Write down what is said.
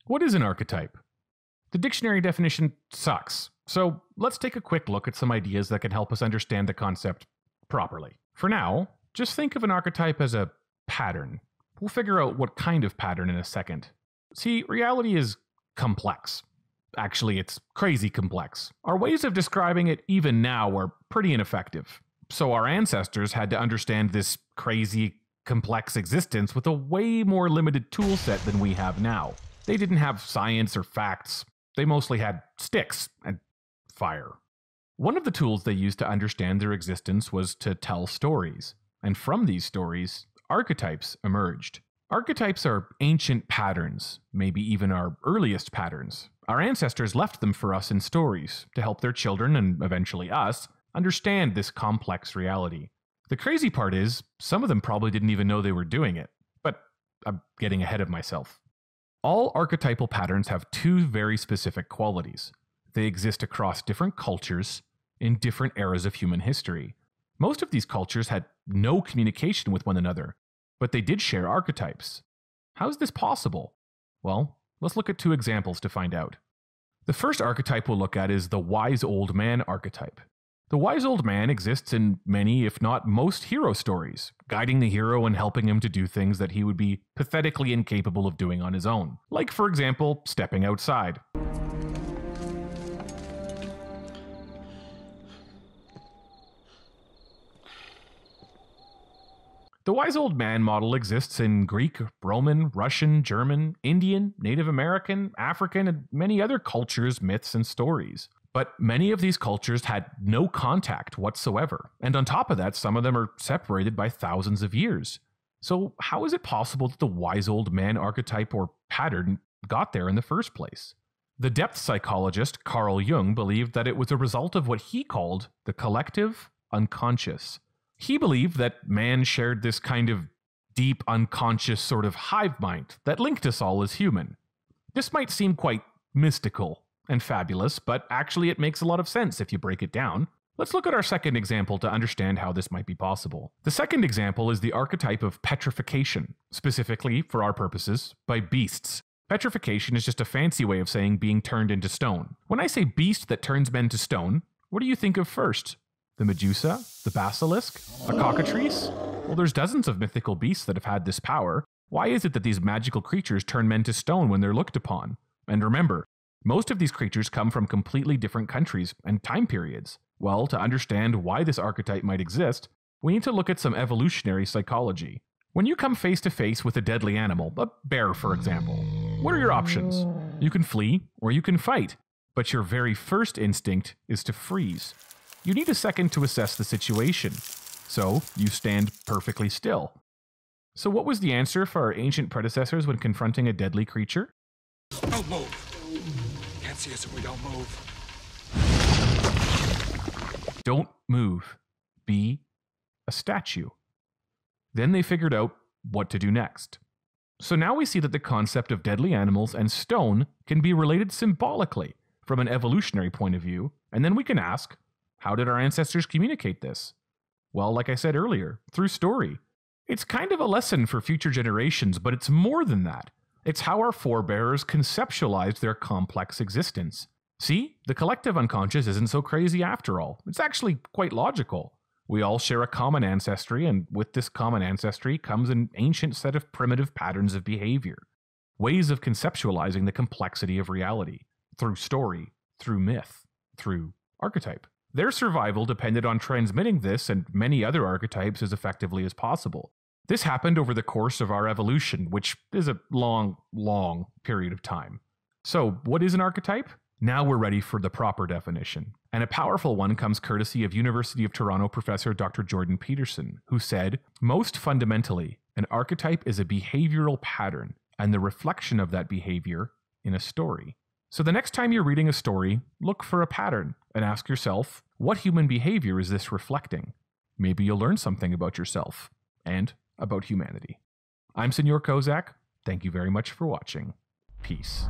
What is an archetype? The dictionary definition sucks, so let's take a quick look at some ideas that can help us understand the concept properly. For now, just think of an archetype as a pattern. We'll figure out what kind of pattern in a second. See, reality is complex. Actually, it's crazy complex. Our ways of describing it even now are pretty ineffective. So our ancestors had to understand this crazy, complex existence with a way more limited tool set than we have now. They didn't have science or facts. They mostly had sticks and fire. One of the tools they used to understand their existence was to tell stories. And from these stories, archetypes emerged. Archetypes are ancient patterns, maybe even our earliest patterns. Our ancestors left them for us in stories to help their children, and eventually us, understand this complex reality. The crazy part is, some of them probably didn't even know they were doing it. But I'm getting ahead of myself. All archetypal patterns have two very specific qualities. They exist across different cultures in different eras of human history. Most of these cultures had no communication with one another, but they did share archetypes. How is this possible? Well, let's look at two examples to find out. The first archetype we'll look at is the wise old man archetype. The wise old man exists in many, if not most, hero stories, guiding the hero and helping him to do things that he would be pathetically incapable of doing on his own. Like, for example, stepping outside. The wise old man model exists in Greek, Roman, Russian, German, Indian, Native American, African, and many other cultures, myths, and stories. But many of these cultures had no contact whatsoever. And on top of that, some of them are separated by thousands of years. So how is it possible that the wise old man archetype or pattern got there in the first place? The depth psychologist Carl Jung believed that it was a result of what he called the collective unconscious. He believed that man shared this kind of deep unconscious sort of hive mind that linked us all as human. This might seem quite mystical and fabulous, but actually it makes a lot of sense if you break it down. Let's look at our second example to understand how this might be possible. The second example is the archetype of petrification, specifically, for our purposes, by beasts. Petrification is just a fancy way of saying being turned into stone. When I say beast that turns men to stone, what do you think of first? The Medusa? The basilisk? A cockatrice? Well, there's dozens of mythical beasts that have had this power. Why is it that these magical creatures turn men to stone when they're looked upon? And remember, most of these creatures come from completely different countries and time periods. Well, to understand why this archetype might exist, we need to look at some evolutionary psychology. When you come face to face with a deadly animal, a bear for example, what are your options? You can flee or you can fight, but your very first instinct is to freeze. You need a second to assess the situation, so you stand perfectly still. So what was the answer for our ancient predecessors when confronting a deadly creature? Don't move. Can't see us if we don't move. Don't move. Be a statue. Then they figured out what to do next. So now we see that the concept of deadly animals and stone can be related symbolically from an evolutionary point of view, and then we can ask, how did our ancestors communicate this? Well, like I said earlier, through story. It's kind of a lesson for future generations, but it's more than that. It's how our forebears conceptualized their complex existence. See, the collective unconscious isn't so crazy after all. It's actually quite logical. We all share a common ancestry, and with this common ancestry comes an ancient set of primitive patterns of behavior. Ways of conceptualizing the complexity of reality. Through story, through myth, through archetype. Their survival depended on transmitting this and many other archetypes as effectively as possible. This happened over the course of our evolution, which is a long, long period of time. So, what is an archetype? Now we're ready for the proper definition. And a powerful one comes courtesy of University of Toronto professor Dr. Jordan Peterson, who said, most fundamentally, an archetype is a behavioral pattern and the reflection of that behavior in a story. So the next time you're reading a story, look for a pattern and ask yourself, what human behavior is this reflecting? Maybe you'll learn something about yourself and about humanity. I'm Señor Kozak. Thank you very much for watching. Peace.